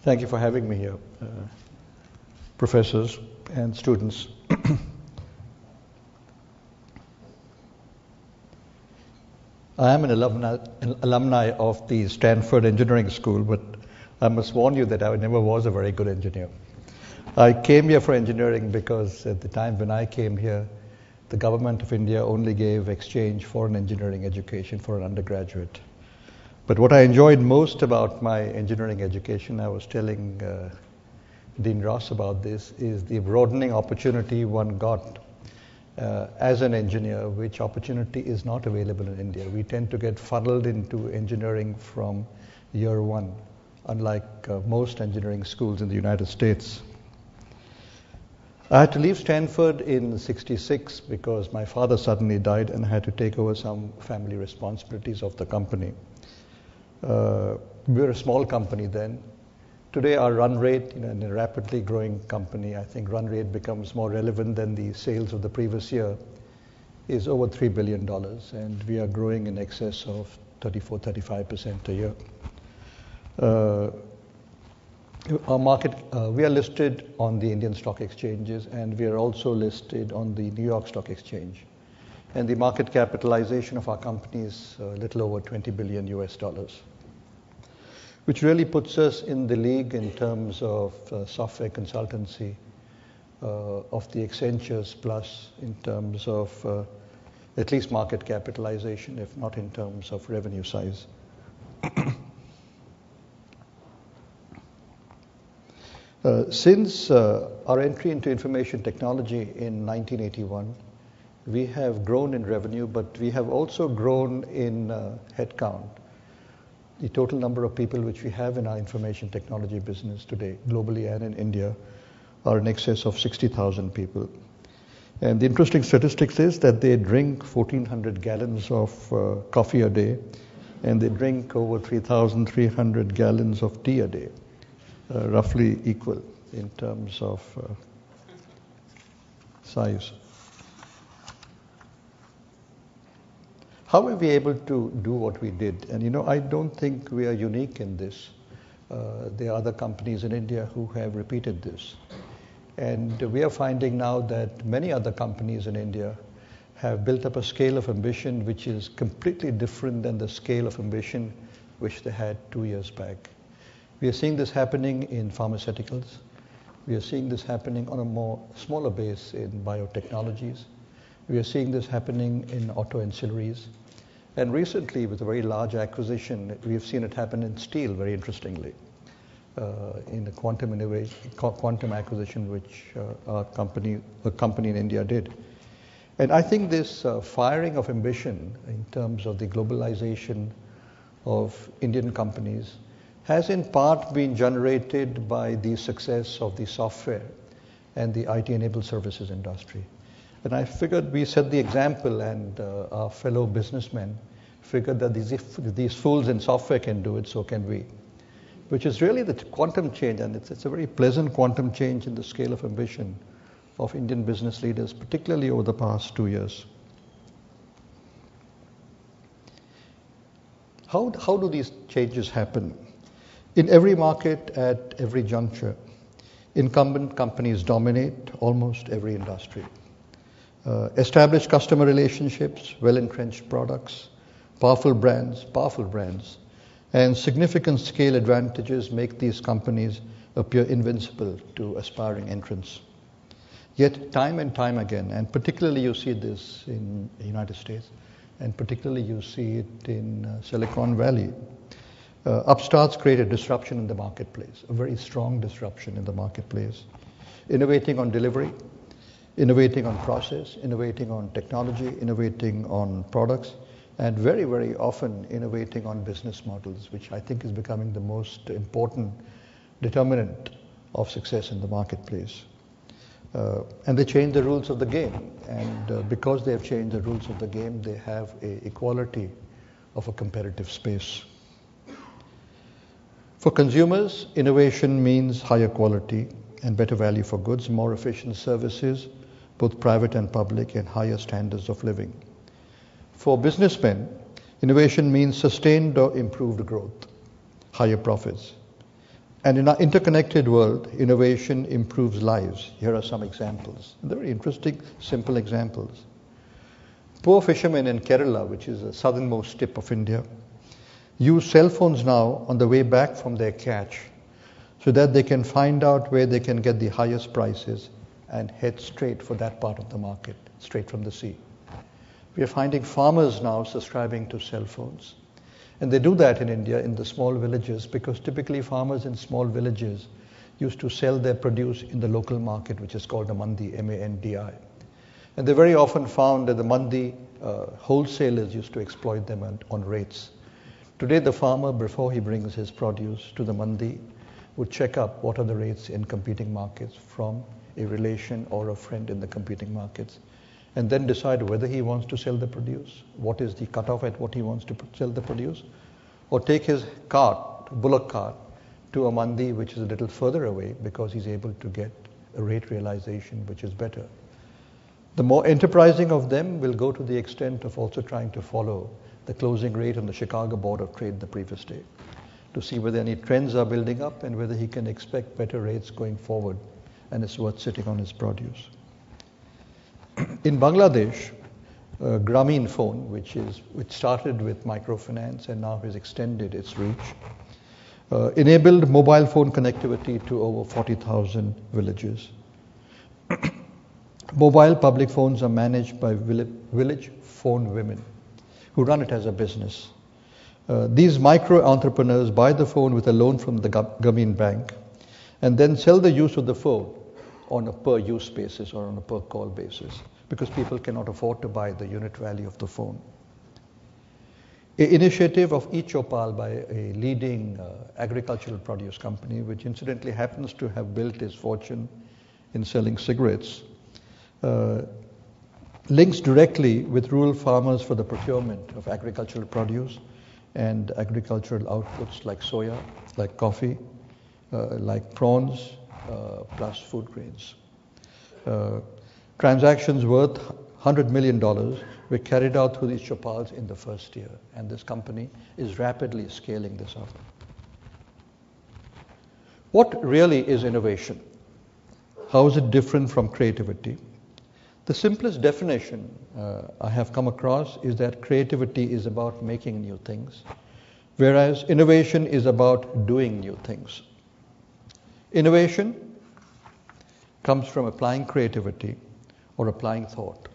Thank you for having me here, professors and students. I am an alumni of the Stanford Engineering School, but I must warn you that I never was a very good engineer. I came here for engineering because at the time when I came here, the government of India only gave exchange foreign engineering education for an undergraduate. But what I enjoyed most about my engineering education, I was telling Dean Ross about this, is the broadening opportunity one got as an engineer, which opportunity is not available in India. We tend to get funneled into engineering from year one, unlike most engineering schools in the United States. I had to leave Stanford in '66 because my father suddenly died and I had to take over some family responsibilities of the company. We were a small company then. Today our run rate, in a rapidly growing company, I think run rate becomes more relevant than the sales of the previous year, is over $3 billion, and we are growing in excess of 34-35% a year. Our market, we are listed on the Indian stock exchanges, and we are also listed on the New York Stock Exchange. And the market capitalization of our company is a little over $20 billion US, which really puts us in the league in terms of software consultancy of the Accentures, plus in terms of at least market capitalization, if not in terms of revenue size. Since our entry into information technology in 1981, we have grown in revenue, but we have also grown in headcount. The total number of people which we have in our information technology business today, globally and in India, are in excess of 60,000 people. And the interesting statistics is that they drink 1,400 gallons of coffee a day, and they drink over 3,300 gallons of tea a day, roughly equal in terms of size. How were we able to do what we did? And I don't think we are unique in this. There are other companies in India who have repeated this. And we are finding now that many other companies in India have built up a scale of ambition which is completely different than the scale of ambition which they had 2 years back. We are seeing this happening in pharmaceuticals. We are seeing this happening on a smaller base in biotechnologies. We are seeing this happening in auto ancillaries. And recently, with a very large acquisition, we have seen it happen in steel, very interestingly, in the quantum acquisition which a company in India did. And I think this firing of ambition in terms of the globalization of Indian companies has in part been generated by the success of the software and the IT-enabled services industry. And I figured we set the example, and our fellow businessmen figured that if these fools in software can do it, so can we. Which is really the quantum change, and it's a very pleasant quantum change in the scale of ambition of Indian business leaders, particularly over the past 2 years. How do these changes happen? In every market, at every juncture, incumbent companies dominate almost every industry. Established customer relationships, well-entrenched products, powerful brands, and significant scale advantages make these companies appear invincible to aspiring entrants. Yet time and time again, and particularly you see this in the United States, and particularly you see it in Silicon Valley, upstarts create a disruption in the marketplace, a very strong disruption in the marketplace, innovating on delivery, innovating on process, innovating on technology, innovating on products, and very, very often innovating on business models, which I think is becoming the most important determinant of success in the marketplace. And they change the rules of the game. And because they have changed the rules of the game, they have an equality of a competitive space. For consumers, innovation means higher quality and better value for goods, more efficient services, both private and public, and higher standards of living. For businessmen, innovation means sustained or improved growth, higher profits, And in our interconnected world, innovation improves lives. Here are some examples. They're very interesting, simple examples. Poor fishermen in Kerala, which is the southernmost tip of India, use cell phones now on the way back from their catch so that they can find out where they can get the highest prices and head straight for that part of the market, straight from the sea. We are finding farmers now subscribing to cell phones. And they do that in India in the small villages because typically farmers in small villages used to sell their produce in the local market, which is called a mandi, M-A-N-D-I. And they very often found that the mandi wholesalers used to exploit them on rates. Today the farmer, before he brings his produce to the mandi, would check up what are the rates in competing markets from a relation or a friend in the competing markets, and then decide whether he wants to sell the produce, what is the cutoff at what he wants to sell the produce, or take his cart, bullock cart, to a mandi which is a little further away because he's able to get a rate realization which is better. The more enterprising of them will go to the extent of also trying to follow the closing rate on the Chicago Board of Trade the previous day to see whether any trends are building up and whether he can expect better rates going forward and it's worth sitting on his produce. In Bangladesh, Grameen Phone, which started with microfinance and now has extended its reach, enabled mobile phone connectivity to over 40,000 villages. Mobile public phones are managed by village phone women who run it as a business. These micro-entrepreneurs buy the phone with a loan from the Grameen Bank and then sell the use of the phone on a per-use basis or on a per-call basis because people cannot afford to buy the unit value of the phone. An initiative of eChopal by a leading agricultural produce company, which incidentally happens to have built its fortune in selling cigarettes, links directly with rural farmers for the procurement of agricultural produce and agricultural outputs like soya, like coffee, like prawns, plus food grains. Transactions worth $100 million were carried out through these Chopals in the first year, and this company is rapidly scaling this up. What really is innovation? How is it different from creativity? The simplest definition I have come across is that creativity is about making new things, whereas innovation is about doing new things. Innovation comes from applying creativity or applying thought.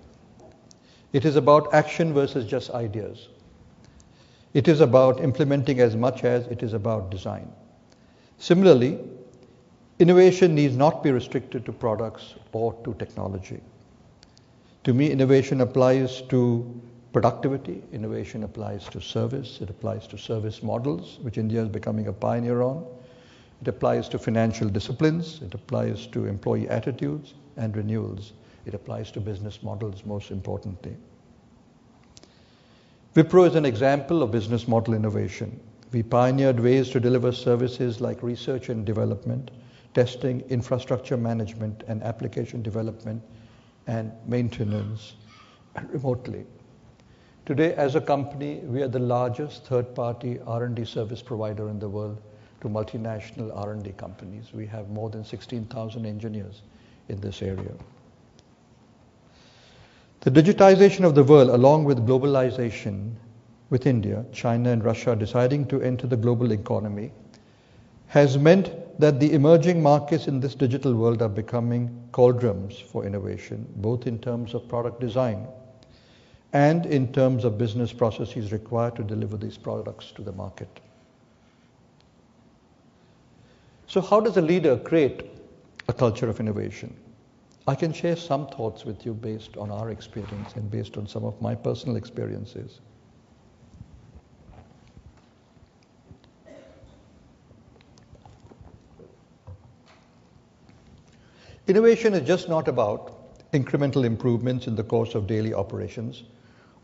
It is about action versus just ideas. It is about implementing as much as it is about design. Similarly, innovation needs not be restricted to products or to technology. To me, innovation applies to productivity, innovation applies to service, it applies to service models, which India is becoming a pioneer on. It applies to financial disciplines, it applies to employee attitudes and renewals. It applies to business models, most importantly. Wipro is an example of business model innovation. We pioneered ways to deliver services like research and development, testing, infrastructure management, and application development and maintenance remotely. Today, as a company, we are the largest third-party R&D service provider in the world to multinational R&D companies. We have more than 16,000 engineers in this area. The digitization of the world, along with globalization, with India, China, and Russia deciding to enter the global economy, has meant that the emerging markets in this digital world are becoming cauldrons for innovation, both in terms of product design and in terms of business processes required to deliver these products to the market. So how does a leader create a culture of innovation? I can share some thoughts with you based on our experience and based on some of my personal experiences. Innovation is just not about incremental improvements in the course of daily operations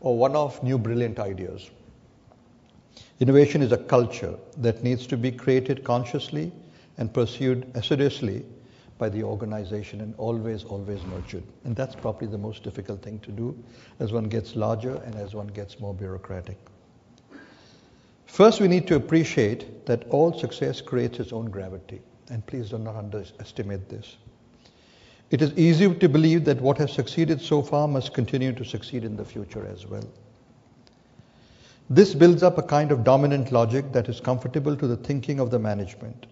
or one-off new brilliant ideas. Innovation is a culture that needs to be created consciously and pursued assiduously by the organization and always nurtured. And that's probably the most difficult thing to do as one gets larger and as one gets more bureaucratic. First, we need to appreciate that all success creates its own gravity. and please do not underestimate this. It is easy to believe that what has succeeded so far must continue to succeed in the future as well. This builds up a kind of dominant logic that is comfortable to the thinking of the management.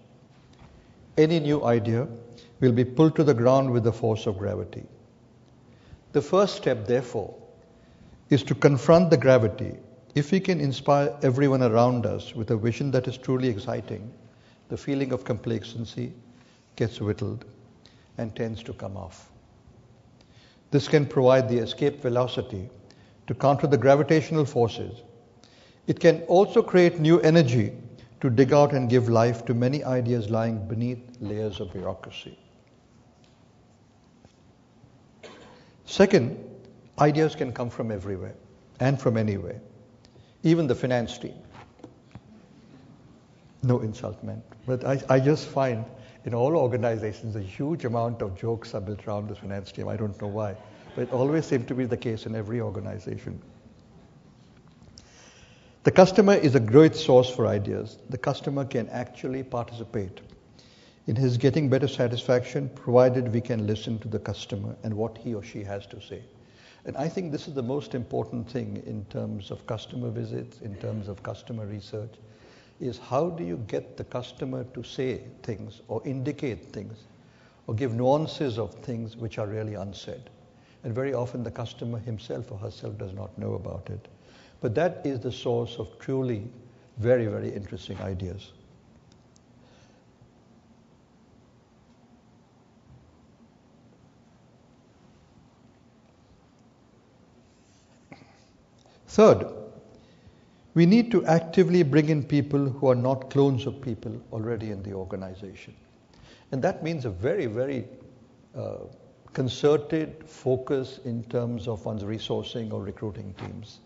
Any new idea will be pulled to the ground with the force of gravity. The first step, therefore, is to confront the gravity. If we can inspire everyone around us with a vision that is truly exciting, the feeling of complacency gets whittled and tends to come off. This can provide the escape velocity to counter the gravitational forces. It can also create new energy to dig out and give life to many ideas lying beneath layers of bureaucracy. Second, ideas can come from everywhere and from anywhere, even the finance team. No insult meant, but I just find in all organizations a huge amount of jokes are built around the finance team. I don't know why, but it always seems to be the case in every organization. The customer is a great source for ideas. The customer can actually participate in his getting better satisfaction, provided we can listen to the customer and what he or she has to say. And I think this is the most important thing in terms of customer visits, in terms of customer research, is how do you get the customer to say things or indicate things or give nuances of things which are really unsaid. And very often the customer himself or herself does not know about it. But that is the source of truly very, very interesting ideas. Third, we need to actively bring in people who are not clones of people already in the organization. And that means a very, very concerted focus in terms of one's resourcing or recruiting teams.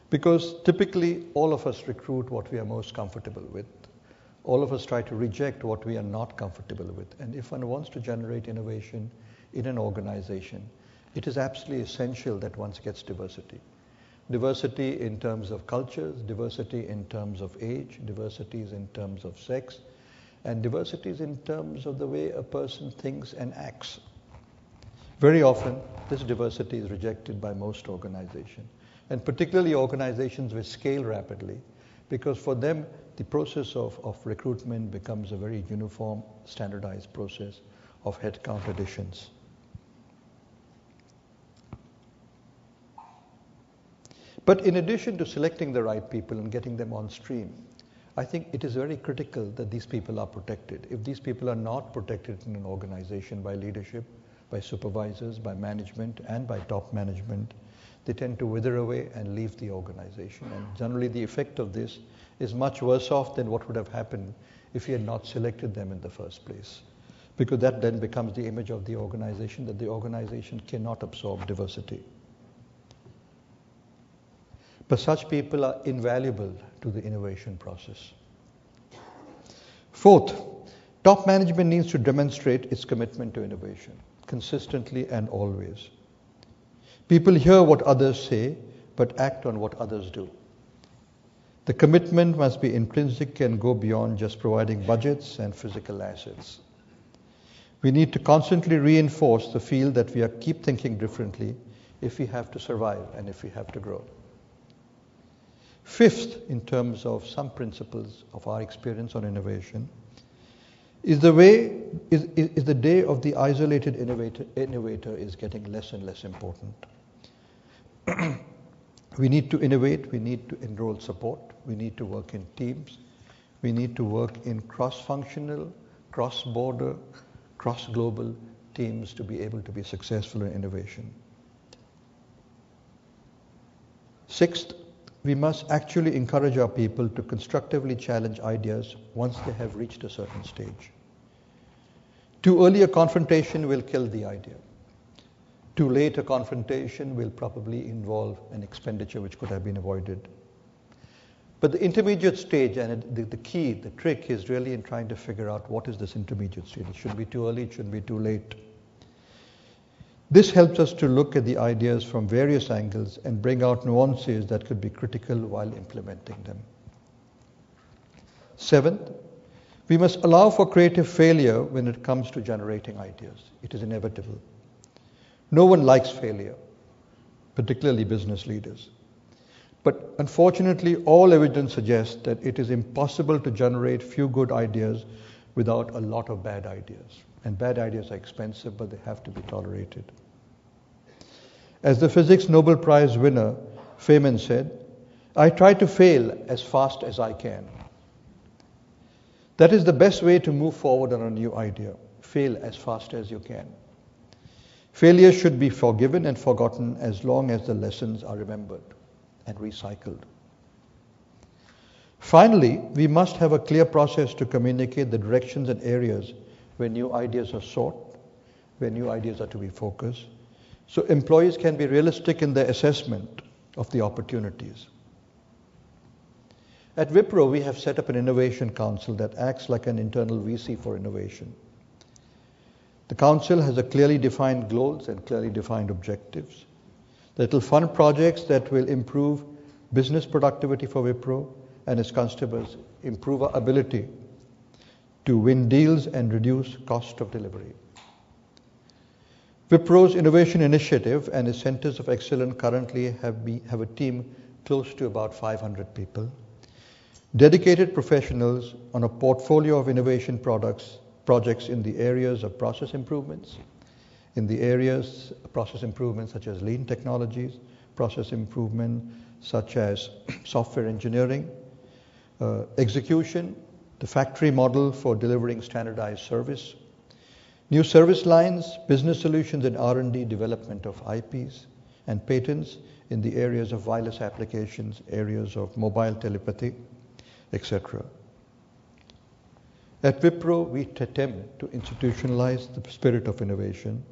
Because typically all of us recruit what we are most comfortable with. All of us try to reject what we are not comfortable with. And if one wants to generate innovation in an organization, it is absolutely essential that one gets diversity. Diversity in terms of cultures, diversity in terms of age, diversities in terms of sex, and diversities in terms of the way a person thinks and acts. Very often, this diversity is rejected by most organizations, and particularly organizations which scale rapidly, because for them, the process of recruitment becomes a very uniform, standardized process of headcount additions. But in addition to selecting the right people and getting them on stream, I think it is very critical that these people are protected. If these people are not protected in an organization by leadership, by supervisors, by management, and by top management, they tend to wither away and leave the organization. And generally the effect of this is much worse off than what would have happened if you had not selected them in the first place. Because that then becomes the image of the organization, that the organization cannot absorb diversity. But such people are invaluable to the innovation process. Fourth, top management needs to demonstrate its commitment to innovation, consistently and always. People hear what others say, but act on what others do. The commitment must be intrinsic and go beyond just providing budgets and physical assets. We need to constantly reinforce the feel that we keep thinking differently if we have to survive and if we have to grow. Fifth, in terms of some principles of our experience on innovation, is the day of the isolated innovator is getting less and less important. We need to innovate, we need to enroll support, we need to work in teams, we need to work in cross-functional, cross-border, cross-global teams to be able to be successful in innovation. Sixth, we must actually encourage our people to constructively challenge ideas once they have reached a certain stage. Too early a confrontation will kill the idea. Too late a confrontation will probably involve an expenditure which could have been avoided. But the intermediate stage, and the key, the trick is really in trying to figure out what is this intermediate stage. It shouldn't be too early, it shouldn't be too late. This helps us to look at the ideas from various angles and bring out nuances that could be critical while implementing them. Seventh, We must allow for creative failure when it comes to generating ideas. It is inevitable. No one likes failure, particularly business leaders. But unfortunately, all evidence suggests that it is impossible to generate few good ideas without a lot of bad ideas. And bad ideas are expensive, but they have to be tolerated. As the Physics Nobel Prize winner Feynman said, "I try to fail as fast as I can." That is the best way to move forward on a new idea. Fail as fast as you can. Failure should be forgiven and forgotten as long as the lessons are remembered and recycled. Finally, we must have a clear process to communicate the directions and areas where new ideas are sought, where new ideas are to be focused, so employees can be realistic in their assessment of the opportunities. At Wipro, we have set up an innovation council that acts like an internal VC for innovation. The council has a clearly defined goals and clearly defined objectives. That will fund projects that will improve business productivity for Wipro and its customers, improve our ability to win deals and reduce cost of delivery. Wipro's innovation initiative and its centers of excellence currently have a team close to about 500 people, dedicated professionals on a portfolio of innovation projects in the areas of process improvements, such as lean technologies, process improvement such as software engineering, execution, the factory model for delivering standardized service, new service lines, business solutions and R&D development of IPs and patents in the areas of wireless applications, areas of mobile telepathy, etc. At Wipro, we attempt to institutionalize the spirit of innovation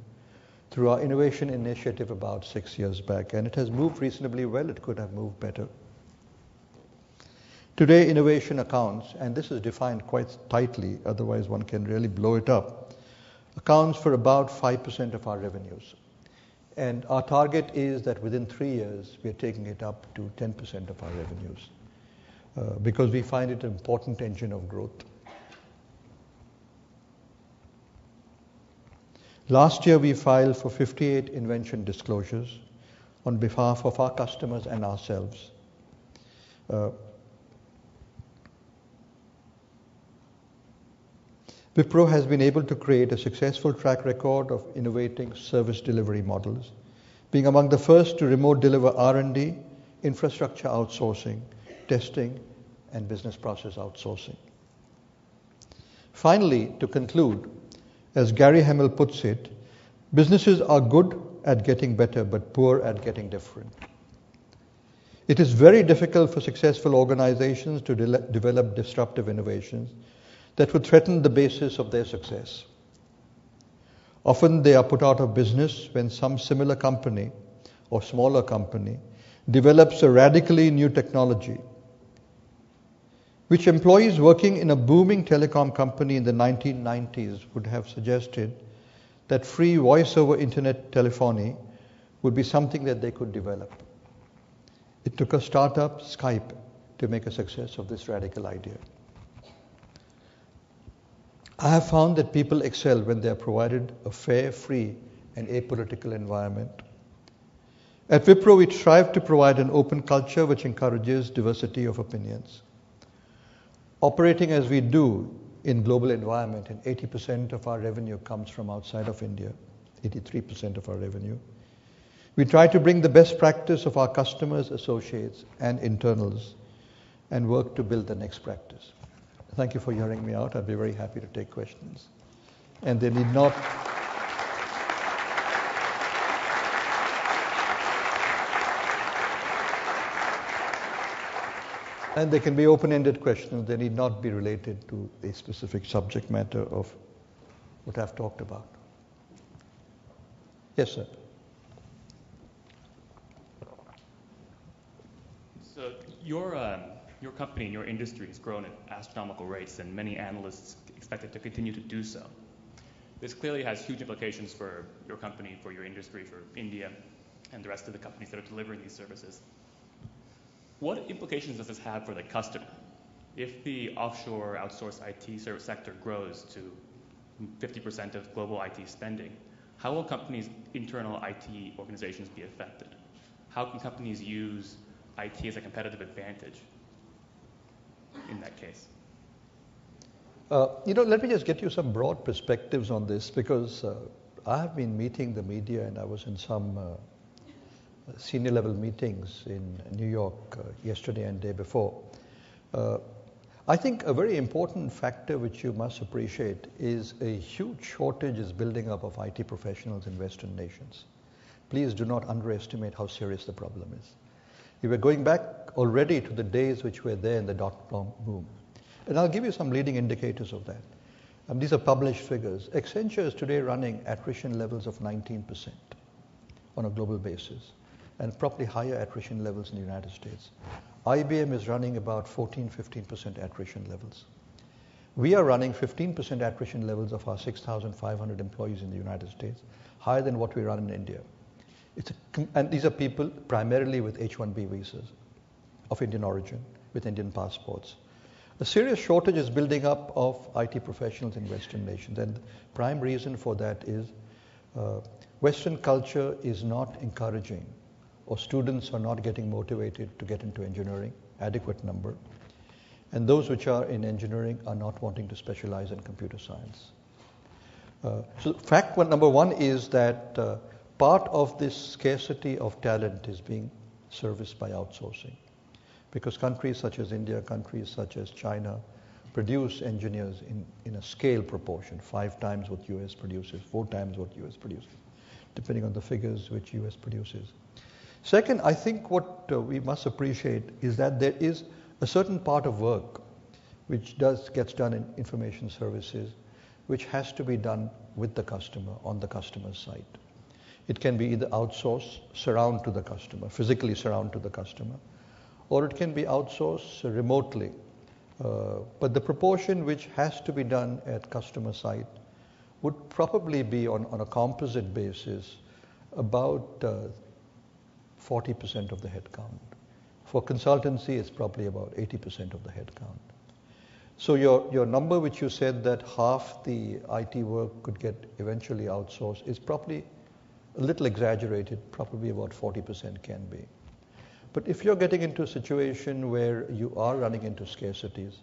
through our innovation initiative about 6 years back, and it has moved reasonably well. It could have moved better. Today, innovation accounts, and this is defined quite tightly, otherwise one can really blow it up, accounts for about 5% of our revenues. And our target is that within 3 years, we are taking it up to 10% of our revenues, because we find it an important engine of growth. Last year, we filed for 58 invention disclosures on behalf of our customers and ourselves. Wipro has been able to create a successful track record of innovating service delivery models, being among the first to remote deliver R&D, infrastructure outsourcing, testing, and business process outsourcing. Finally, to conclude, as Gary Hamel puts it, businesses are good at getting better but poor at getting different. It is very difficult for successful organizations to develop disruptive innovations that would threaten the basis of their success. Often they are put out of business when some similar company or smaller company develops a radically new technology, which employees working in a booming telecom company in the 1990s would have suggested that free voice-over internet telephony would be something that they could develop. It took a startup, Skype, to make a success of this radical idea. I have found that people excel when they are provided a fair, free, and apolitical environment. At Wipro, we strive to provide an open culture which encourages diversity of opinions. Operating as we do in global environment, and 80% of our revenue comes from outside of India, 83% of our revenue, we try to bring the best practice of our customers, associates, and internals, and work to build the next practice. Thank you for hearing me out. I'd be very happy to take questions. And they need not... And they can be open-ended questions. They need not be related to a specific subject matter of what I've talked about. Yes, sir. So your company and your industry has grown at astronomical rates, and many analysts expect it to continue to do so. This clearly has huge implications for your company, for your industry, for India, and the rest of the companies that are delivering these services. What implications does this have for the customer? If the offshore outsourced IT service sector grows to 50% of global IT spending, how will companies' internal IT organizations be affected? How can companies use IT as a competitive advantage in that case? Let me just get you some broad perspectives on this, because I have been meeting the media, and I was in some senior level meetings in New York yesterday and day before. I think a very important factor which you must appreciate is a huge shortage is building up of IT professionals in Western nations. Please do not underestimate how serious the problem is. We were going back already to the days which were there in the dot-com boom. And I'll give you some leading indicators of that. These are published figures. Accenture is today running attrition levels of 19% on a global basis, and probably higher attrition levels in the United States. IBM is running about 14-15% attrition levels. We are running 15% attrition levels of our 6,500 employees in the United States, higher than what we run in India. And these are people primarily with H-1B visas of Indian origin, with Indian passports. A serious shortage is building up of IT professionals in Western nations, and the prime reason for that is Western culture is not encouraging, or students are not getting motivated to get into engineering, adequate number, and those which are in engineering are not wanting to specialize in computer science. So fact number one is that part of this scarcity of talent is being serviced by outsourcing, because countries such as India, countries such as China produce engineers in a scale proportion, 5 times what US produces, 4 times what US produces, depending on the figures which US produces. Second, I think what we must appreciate is that there is a certain part of work which gets done in information services, which has to be done with the customer, on the customer's site. It can be either outsourced, surround to the customer, physically surround to the customer, or it can be outsourced remotely. But the proportion which has to be done at customer site would probably be on a composite basis about 40% of the headcount. For consultancy, it's probably about 80% of the headcount. So your number which you said that half the IT work could get eventually outsourced is probably a little exaggerated, probably about 40% can be. But if you're getting into a situation where you are running into scarcities,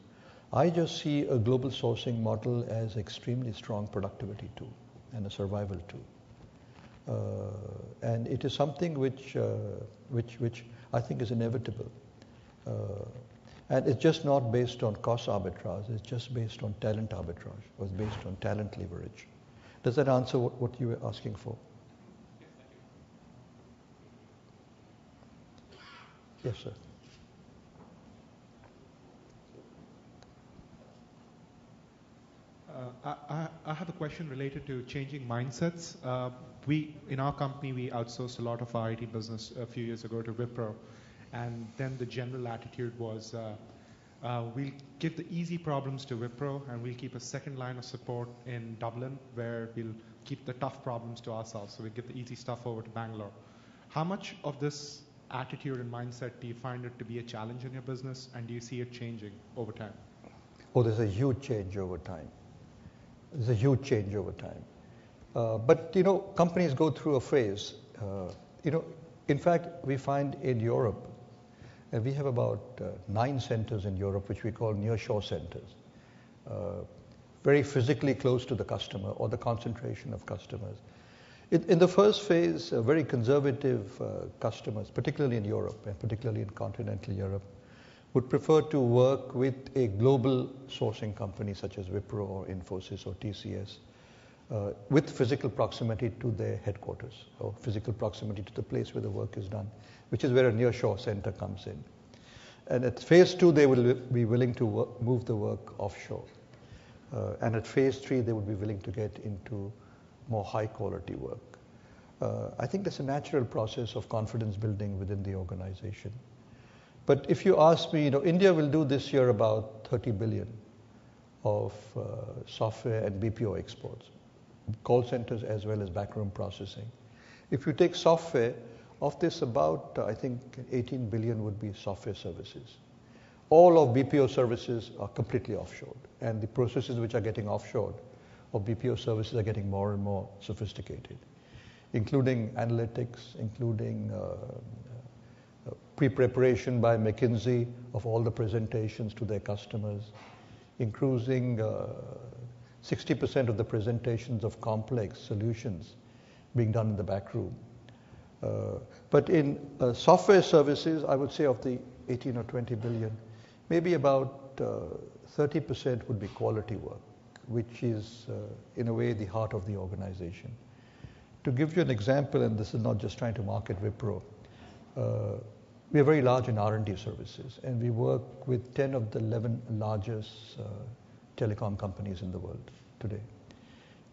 I just see a global sourcing model as extremely strong productivity tool and a survival tool. And it is something which I think is inevitable. And it's just not based on cost arbitrage, it's just based on talent arbitrage, or it's based on talent leverage. Does that answer what you were asking for? Yes, sir. I have a question related to changing mindsets. In our company, we outsourced a lot of our IT business a few years ago to Wipro. And then the general attitude was, we'll give the easy problems to Wipro, and we'll keep a second line of support in Dublin, where we'll keep the tough problems to ourselves. So we give the easy stuff over to Bangalore. How much of this attitude and mindset do you find it to be a challenge in your business, and do you see it changing over time? Oh, there's a huge change over time. There's a huge change over time. But, companies go through a phase. In fact, we find in Europe, and we have about 9 centers in Europe, which we call nearshore centers, very physically close to the customer or the concentration of customers. In the first phase, very conservative customers, particularly in Europe and particularly in continental Europe, would prefer to work with a global sourcing company such as Wipro or Infosys or TCS, with physical proximity to their headquarters or physical proximity to the place where the work is done, which is where a nearshore center comes in. And at phase 2, they will be willing to move the work offshore. And at phase 3, they would be willing to get into more high quality work. I think that's a natural process of confidence building within the organization. But if you ask me, India will do this year about 30 billion of software and BPO exports, call centers as well as backroom processing. If you take software, of this about, I think 18 billion would be software services. all of BPO services are completely offshored, and the processes which are getting offshored of BPO services are getting more and more sophisticated, including analytics, including pre-preparation by McKinsey of all the presentations to their customers, including 60% of the presentations of complex solutions being done in the back room. But in software services, I would say of the 18 or 20 billion, maybe about 30% would be quality work, which is in a way the heart of the organization. To give you an example, and this is not just trying to market Wipro, we are very large in R&D services, and we work with 10 of the 11 largest telecom companies in the world today.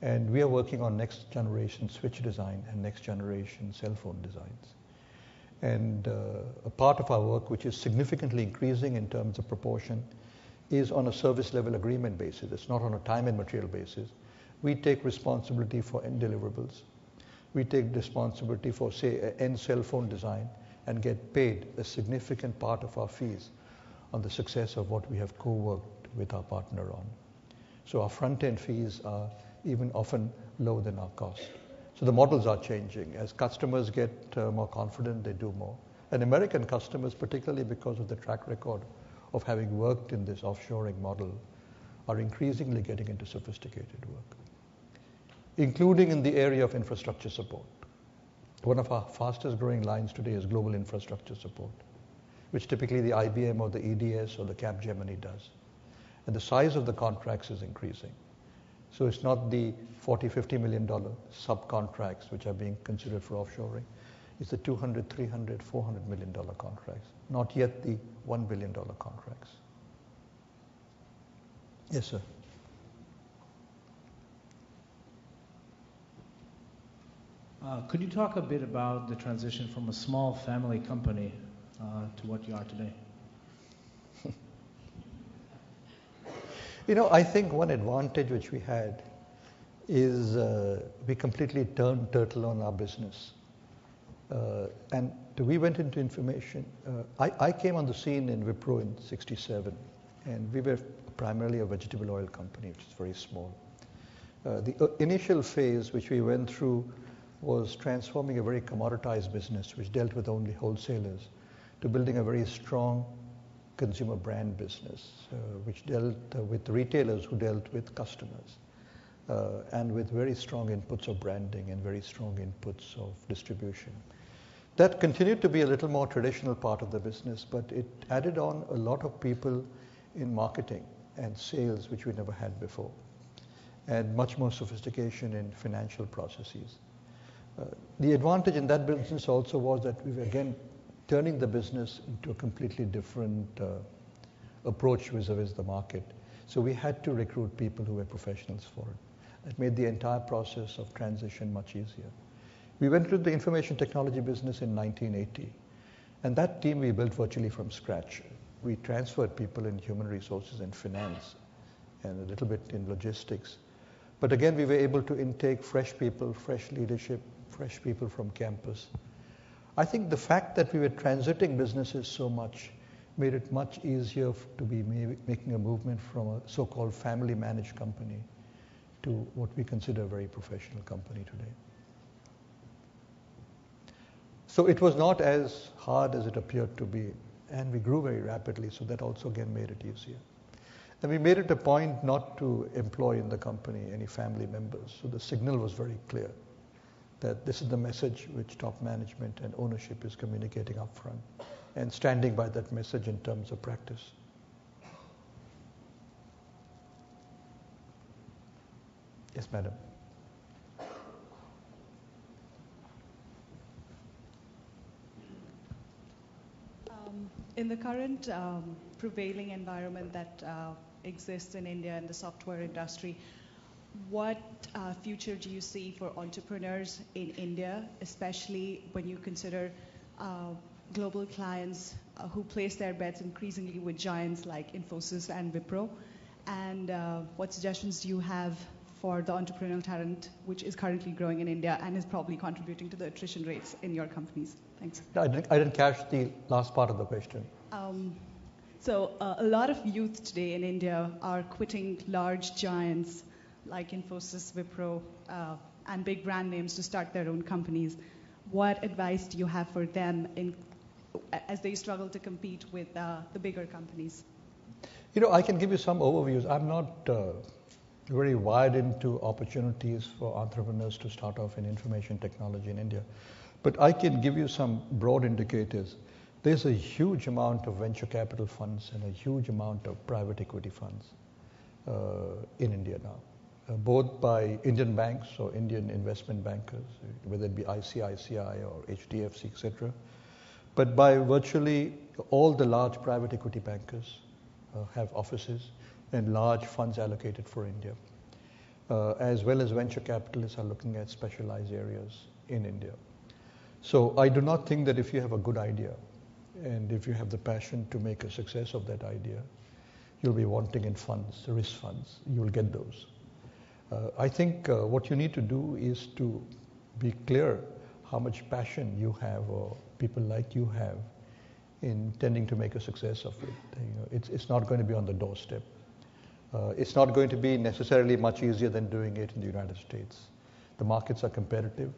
And we are working on next generation switch design and next generation cell phone designs. And a part of our work, which is significantly increasing in terms of proportion, is on a service level agreement basis. It's not on a time and material basis. We take responsibility for end deliverables. We take responsibility for, say, an end cell phone design and get paid a significant part of our fees on the success of what we have co-worked with our partner on. So our front-end fees are even often lower than our cost. So the models are changing. As customers get more confident, they do more. And American customers, particularly because of the track record of having worked in this offshoring model, are increasingly getting into sophisticated work, including in the area of infrastructure support. One of our fastest growing lines today is global infrastructure support, which typically the IBM or the EDS or the Capgemini does. And the size of the contracts is increasing. So it's not the $40, $50 million subcontracts which are being considered for offshoring. It's the $200, $300, $400 million contracts, not yet the $1 billion contracts. Yes, sir. Could you talk a bit about the transition from a small family company to what you are today? You know, I think one advantage which we had is we completely turned turtle on our business. And we went into information. I came on the scene in Wipro in '67, and we were primarily a vegetable oil company, which is very small. The initial phase which we went through was transforming a very commoditized business, which dealt with only wholesalers, to building a very strong consumer brand business, which dealt with retailers who dealt with customers, and with very strong inputs of branding and very strong inputs of distribution. That continued to be a little more traditional part of the business, but it added on a lot of people in marketing and sales, which we never had before, and much more sophistication in financial processes. The advantage in that business also was that we were again turning the business into a completely different approach vis-a-vis the market. So we had to recruit people who were professionals for it. It made the entire process of transition much easier. We went into the information technology business in 1980, and that team we built virtually from scratch. We transferred people in human resources and finance and a little bit in logistics. But again, we were able to intake fresh people, fresh leadership, fresh people from campus. I think the fact that we were transiting businesses so much made it much easier to be making a movement from a so-called family managed company to what we consider a very professional company today. So it was not as hard as it appeared to be, and we grew very rapidly, so that also again made it easier. And we made it a point not to employ in the company any family members, so the signal was very clear that this is the message which top management and ownership is communicating upfront, and standing by that message in terms of practice. Yes, madam. In the current prevailing environment that exists in India in the software industry, what future do you see for entrepreneurs in India, especially when you consider global clients who place their bets increasingly with giants like Infosys and Wipro? And what suggestions do you have for the entrepreneurial talent which is currently growing in India and is probably contributing to the attrition rates in your companies? Thanks. I didn't catch the last part of the question. So a lot of youth today in India are quitting large giants like Infosys, Wipro, and big brand names to start their own companies. What advice do you have for them as they struggle to compete with the bigger companies? You know, I can give you some overviews. I'm not very wide into opportunities for entrepreneurs to start off in information technology in India, but I can give you some broad indicators. There's a huge amount of venture capital funds and a huge amount of private equity funds in India now, both by Indian banks or Indian investment bankers, whether it be ICICI or HDFC, etc., but by virtually all the large private equity bankers have offices and large funds allocated for India, as well as venture capitalists are looking at specialized areas in India. So I do not think that if you have a good idea and if you have the passion to make a success of that idea, you'll be wanting in funds, risk funds. You'll get those. I think what you need to do is to be clear how much passion you have or people like you have in tending to make a success of it. You know, it's not going to be on the doorstep. It's not going to be necessarily much easier than doing it in the United States. The markets are competitive.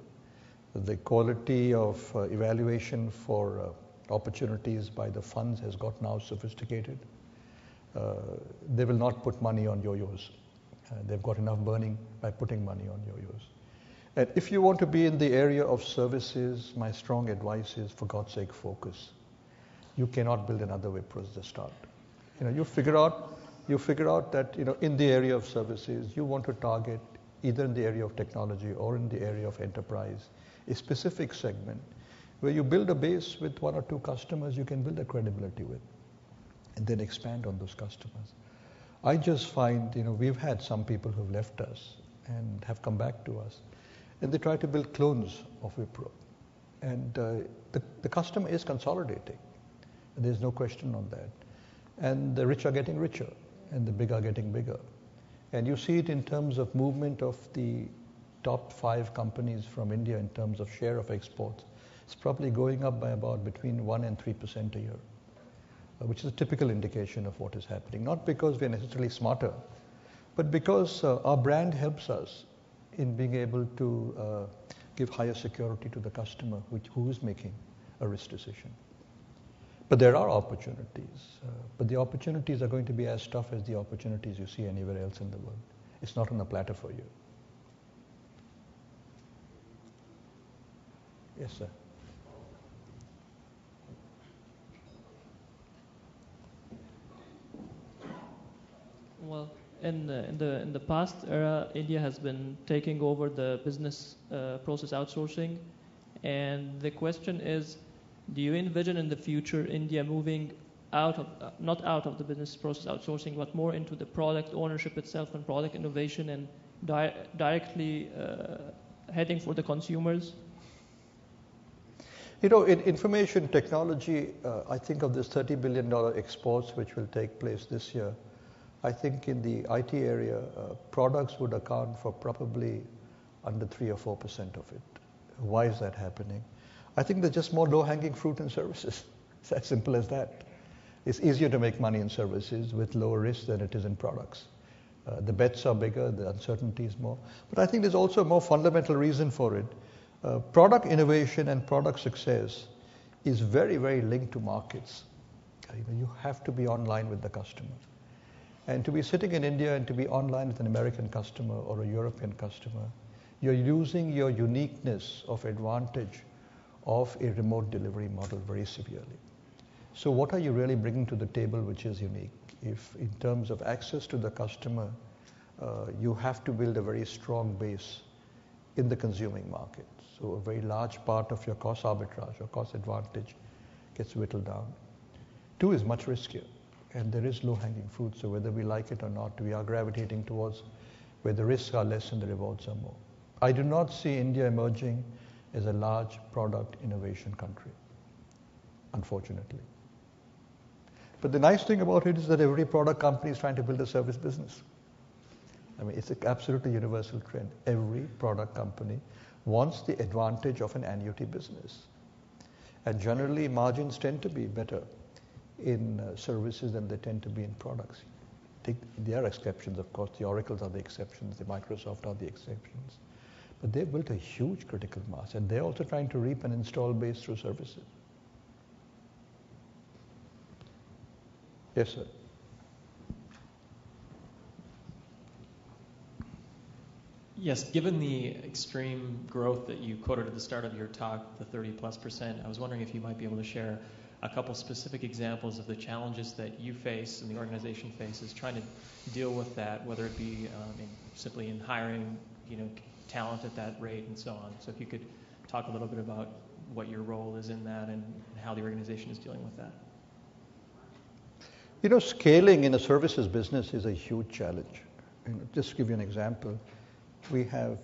The quality of evaluation for opportunities by the funds has got now sophisticated. They will not put money on yo-yos. They've got enough burning by putting money on yo-yos. And if you want to be in the area of services, my strong advice is, for God's sake, focus. You cannot build another Wipro at the start. You know, you figure out that, you know, in the area of services, you want to target either in the area of technology or in the area of enterprise, a specific segment where you build a base with one or two customers you can build a credibility with, and then expand on those customers. I just find, you know, we've had some people who've left us and have come back to us, and they try to build clones of Wipro. And the customer is consolidating. There's no question on that. And the rich are getting richer, and the big are getting bigger. And you see it in terms of movement of the top 5 companies from India in terms of share of exports. It's probably going up by about between 1% and 3% a year, which is a typical indication of what is happening. Not because we're necessarily smarter, but because our brand helps us in being able to give higher security to the customer who is making a risk decision. But there are opportunities, but the opportunities are going to be as tough as the opportunities you see anywhere else in the world. It's not on a platter for you. Yes, sir. Well, in the past era, India has been taking over the business process outsourcing, and the question is, do you envision in the future India moving out of, not out of the business process outsourcing, but more into the product ownership itself and product innovation and directly heading for the consumers? You know, in information technology, I think of this $30 billion exports which will take place this year. I think in the IT area, products would account for probably under 3 or 4% of it. Why is that happening? I think there's just more low-hanging fruit in services. It's as simple as that. It's easier to make money in services with lower risk than it is in products. The bets are bigger, the uncertainty is more. But I think there's also a more fundamental reason for it. Product innovation and product success is very, very linked to markets. You have to be online with the customer. And to be sitting in India and to be online with an American customer or a European customer, you're using your uniqueness of advantage of a remote delivery model very severely. So what are you really bringing to the table which is unique? If in terms of access to the customer, you have to build a very strong base in the consuming market. So a very large part of your cost arbitrage or cost advantage gets whittled down. 2 is much riskier, and there is low-hanging fruit. So whether we like it or not, we are gravitating towards where the risks are less and the rewards are more. I do not see India emerging as a large product innovation country, unfortunately. But the nice thing about it is that every product company is trying to build a service business. I mean, it's an absolutely universal trend. Every product company wants the advantage of an annuity business. And generally, margins tend to be better in services than they tend to be in products. There are exceptions, of course. The Oracles are the exceptions. The Microsoft are the exceptions. But they've built a huge critical mass, and they're also trying to reap an install base through services. Yes, sir. Yes, given the extreme growth that you quoted at the start of your talk, the 30+%, I was wondering if you might be able to share a couple specific examples of the challenges that you face and the organization faces trying to deal with that, whether it be simply in hiring, talent at that rate and so on. So if you could talk a little bit about what your role is in that and how the organization is dealing with that. Scaling in a services business is a huge challenge. Just to give you an example, we have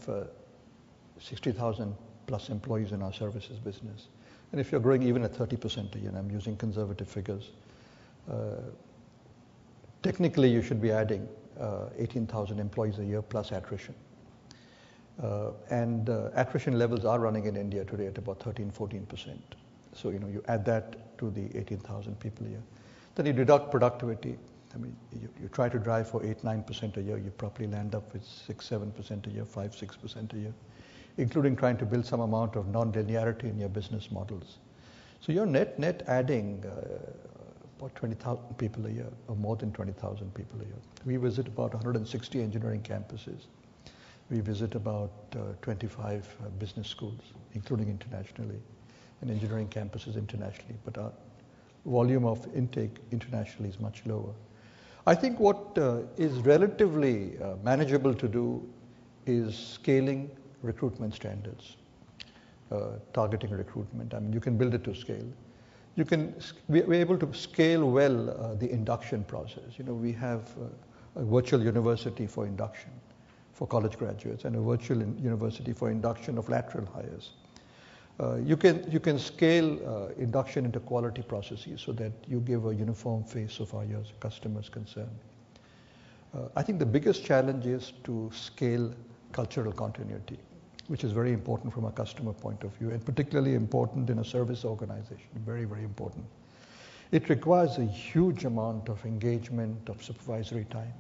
60,000 plus employees in our services business. And if you're growing even at 30% a year, and I'm using conservative figures, technically you should be adding 18,000 employees a year plus attrition. And attrition levels are running in India today at about 13-14%. So you add that to the 18,000 people a year. Then you deduct productivity. You try to drive for 8-9% a year, you probably land up with 6-7% a year, 5-6% a year, including trying to build some amount of non-linearity in your business models. So you're net adding about 20,000 people a year, or more than 20,000 people a year. We visit about 160 engineering campuses. We visit about 25 business schools, including internationally, and engineering campuses internationally. But our volume of intake internationally is much lower. I think what is relatively manageable to do is scaling recruitment standards, targeting recruitment. You can build it to scale. We're able to scale well the induction process. We have a virtual university for induction for college graduates and a virtual university for induction of lateral hires. You can scale induction into quality processes so that you give a uniform face of how your customers concerned. I think the biggest challenge is to scale cultural continuity, which is very important from a customer point of view, and particularly important in a service organization, very, very important. It requires a huge amount of engagement, of supervisory time,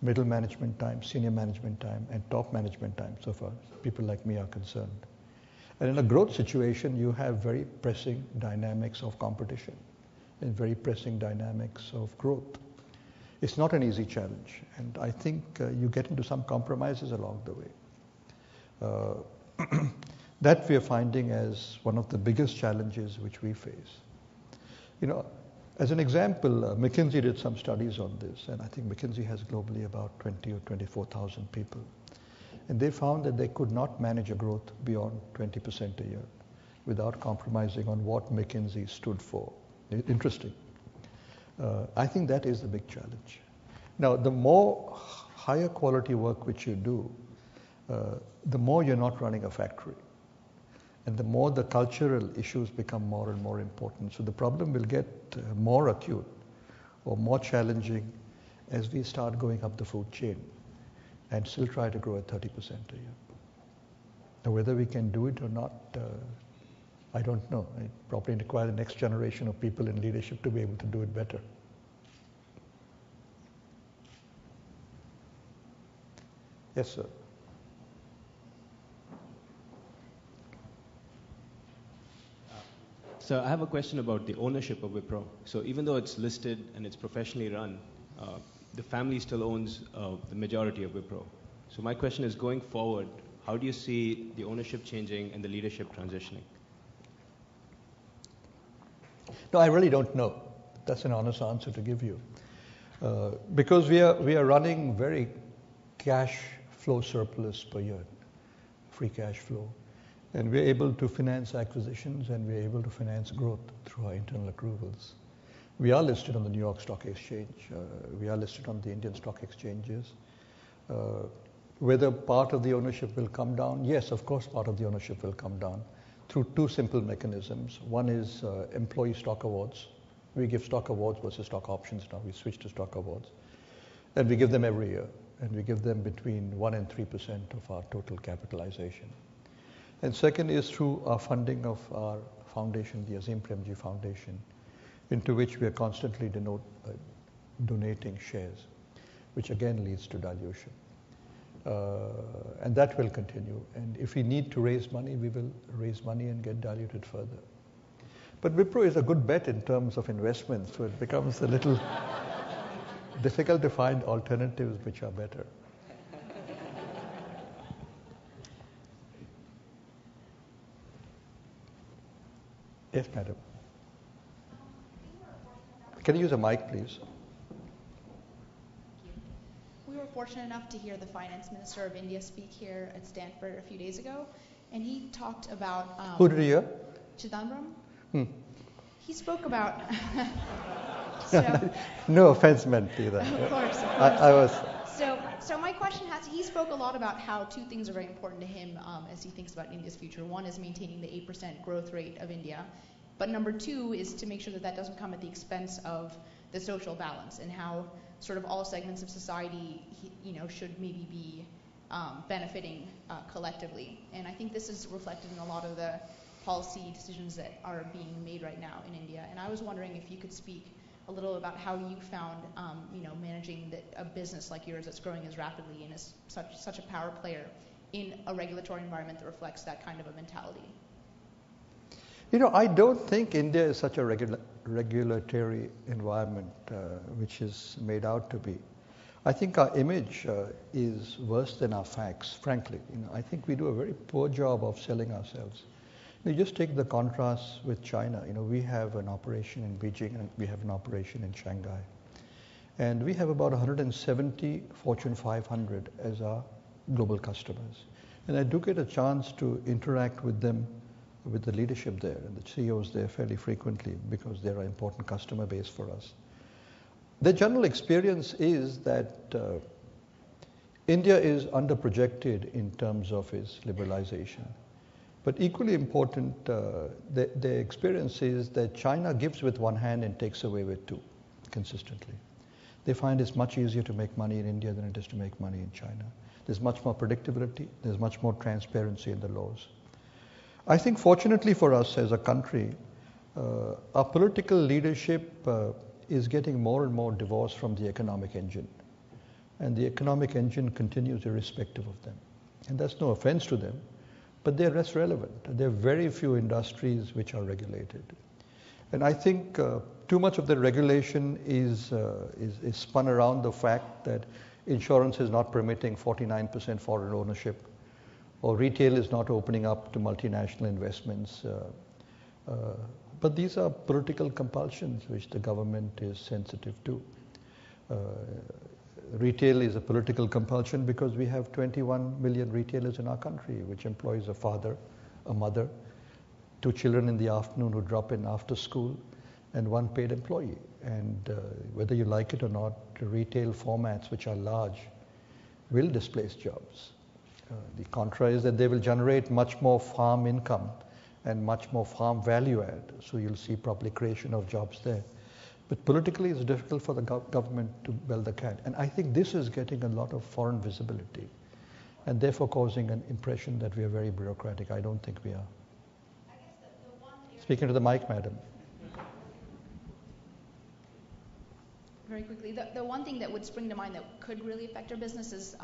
middle management time, senior management time, and top management time, so far people like me are concerned. And in a growth situation, you have very pressing dynamics of competition and very pressing dynamics of growth. It's not an easy challenge, and I think you get into some compromises along the way. That we are finding as one of the biggest challenges which we face. As an example, McKinsey did some studies on this, and I think McKinsey has globally about 20 or 24,000 people. And they found that they could not manage a growth beyond 20% a year without compromising on what McKinsey stood for. Interesting. I think that is the big challenge. Now, the more higher quality work which you do, the more you're not running a factory. And the more the cultural issues become more and more important. So the problem will get more acute or more challenging as we start going up the food chain and still try to grow at 30% a year. Now, whether we can do it or not, I don't know. It probably requires the next generation of people in leadership to be able to do it better. Yes, sir. So I have a question about the ownership of Wipro. So even though it's listed and it's professionally run, the family still owns the majority of Wipro. So my question is, going forward, how do you see the ownership changing and the leadership transitioning? No, I really don't know. That's an honest answer to give you. Because we are running very cash flow surplus per year, free cash flow. And we're able to finance acquisitions and we're able to finance growth through our internal accruals. We are listed on the New York Stock Exchange. We are listed on the Indian stock exchanges. Whether part of the ownership will come down? Yes, of course part of the ownership will come down through two simple mechanisms. One is employee stock awards. We give stock awards versus stock options now. We switch to stock awards. And we give them every year. And we give them between 1 and 3% of our total capitalization. And second is through our funding of our foundation, the Azim Premji Foundation. into which we are constantly donating shares, which again leads to dilution. And that will continue. And if we need to raise money, we will raise money and get diluted further. But Wipro is a good bet in terms of investment, so it becomes a little difficult to find alternatives which are better. Yes, madam. Can you use a mic, please? We were fortunate enough to hear the finance minister of India speak here at Stanford a few days ago, and he talked about Who did you hear? Chidambaram. He spoke about. So, no offense meant either. Of course. I was. So my question he spoke a lot about how two things are very important to him as he thinks about India's future. One is maintaining the 8% growth rate of India, but number two is to make sure that that doesn't come at the expense of the social balance, and how sort of all segments of society, should maybe be benefiting collectively. And I think this is reflected in a lot of the policy decisions that are being made right now in India. And I was wondering if you could speak a little about how you found, managing a business like yours that's growing as rapidly and is such a power player in a regulatory environment that reflects that kind of a mentality. I don't think India is such a regulatory environment which is made out to be. I think our image is worse than our facts, frankly. I think we do a very poor job of selling ourselves. You just take the contrast with China. We have an operation in Beijing and we have an operation in Shanghai. And we have about 170 Fortune 500 as our global customers. And I do get a chance to interact with them, with the leadership there and the CEOs there fairly frequently, because they're an important customer base for us. The general experience is that India is underprojected in terms of its liberalization. But equally important, the experience is that China gives with one hand and takes away with two, consistently. They find it's much easier to make money in India than it is to make money in China. There's much more predictability, there's much more transparency in the laws. I think fortunately for us as a country, our political leadership is getting more and more divorced from the economic engine. And the economic engine continues irrespective of them. And that's no offense to them, but they're less relevant. There are very few industries which are regulated. And I think too much of the regulation is spun around the fact that insurance is not permitting 49% foreign ownership, or retail is not opening up to multinational investments. But these are political compulsions which the government is sensitive to. Retail is a political compulsion because we have 21 million retailers in our country, which employs a father, a mother, 2 children in the afternoon who drop in after school, and 1 paid employee. And whether you like it or not, retail formats which are large will displace jobs. The contra is that they will generate much more farm income and much more farm value add. So you'll see probably creation of jobs there. But politically, it's difficult for the government to bell the cat. And I think this is getting a lot of foreign visibility and therefore causing an impression that we are very bureaucratic. I don't think we are. Speaking to the mic, madam. Very quickly, the one thing that would spring to mind that could really affect our business is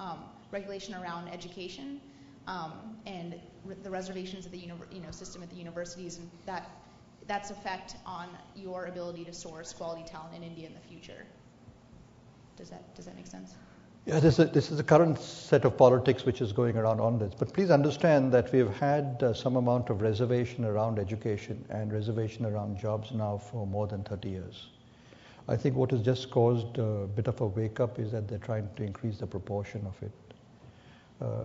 regulation around education and the reservations of the system at the universities, and that's effect on your ability to source quality talent in India in the future. Does that make sense? Yeah, this is the current set of politics which is going around on this. But please understand that we've had some amount of reservation around education and reservation around jobs now for more than 30 years. I think what has just caused a bit of a wake-up is that they're trying to increase the proportion of it.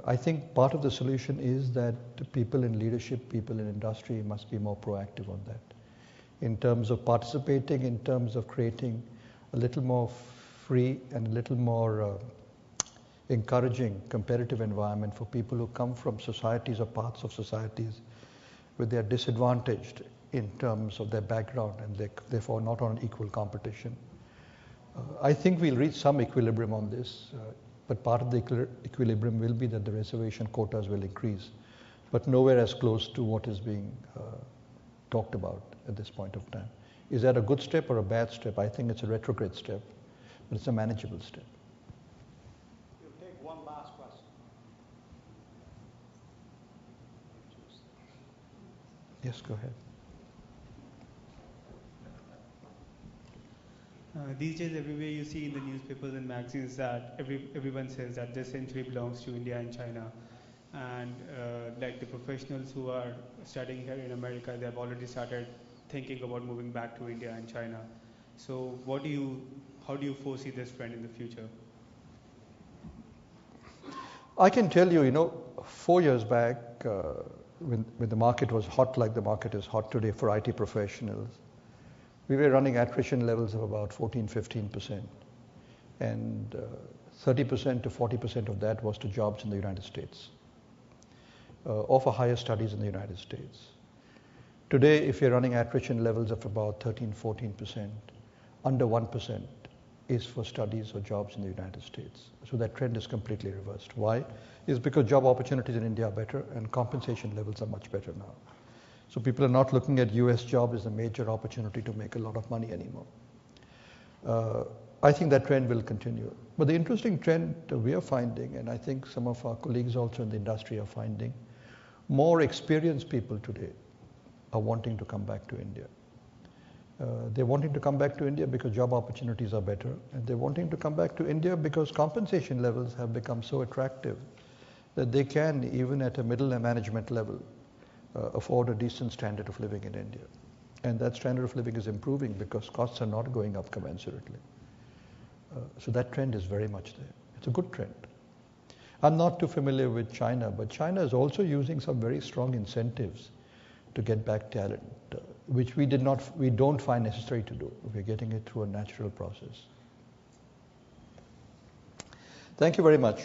I think part of the solution is that people in leadership, people in industry must be more proactive on that. In terms of participating, in terms of creating a little more free and a little more encouraging competitive environment for people who come from societies or parts of societies where they are disadvantaged in terms of their background and therefore not on equal competition. I think we'll reach some equilibrium on this, but part of the equilibrium will be that the reservation quotas will increase, but nowhere as close to what is being talked about at this point of time. Is that a good step or a bad step? I think it's a retrograde step, but it's a manageable step. We'll take one last question. Yes, go ahead. These days, everywhere you see in the newspapers and magazines that everyone says that this century belongs to India and China. And like the professionals who are studying here in America, they have already started thinking about moving back to India and China. So how do you foresee this trend in the future? I can tell you, 4 years back, when the market was hot like the market is hot today for IT professionals, we were running attrition levels of about 14-15%. And 30% to 40% of that was to jobs in the United States, or for higher studies in the United States. Today, if you're running attrition levels of about 13-14%, under 1% is for studies or jobs in the United States. So that trend is completely reversed. Why? It's because job opportunities in India are better and compensation levels are much better now. So people are not looking at US job as a major opportunity to make a lot of money anymore. I think that trend will continue. But the interesting trend we are finding, and I think some of our colleagues also in the industry are finding, more experienced people today are wanting to come back to India. They're wanting to come back to India because job opportunities are better, and they're wanting to come back to India because compensation levels have become so attractive that they can, even at a middle and management level, afford a decent standard of living in India. And that standard of living is improving because costs are not going up commensurately. So that trend is very much there. It's a good trend. I'm not too familiar with China, but China is also using some very strong incentives to get back talent, which we don't find necessary to do. We're getting it through a natural process. Thank you very much.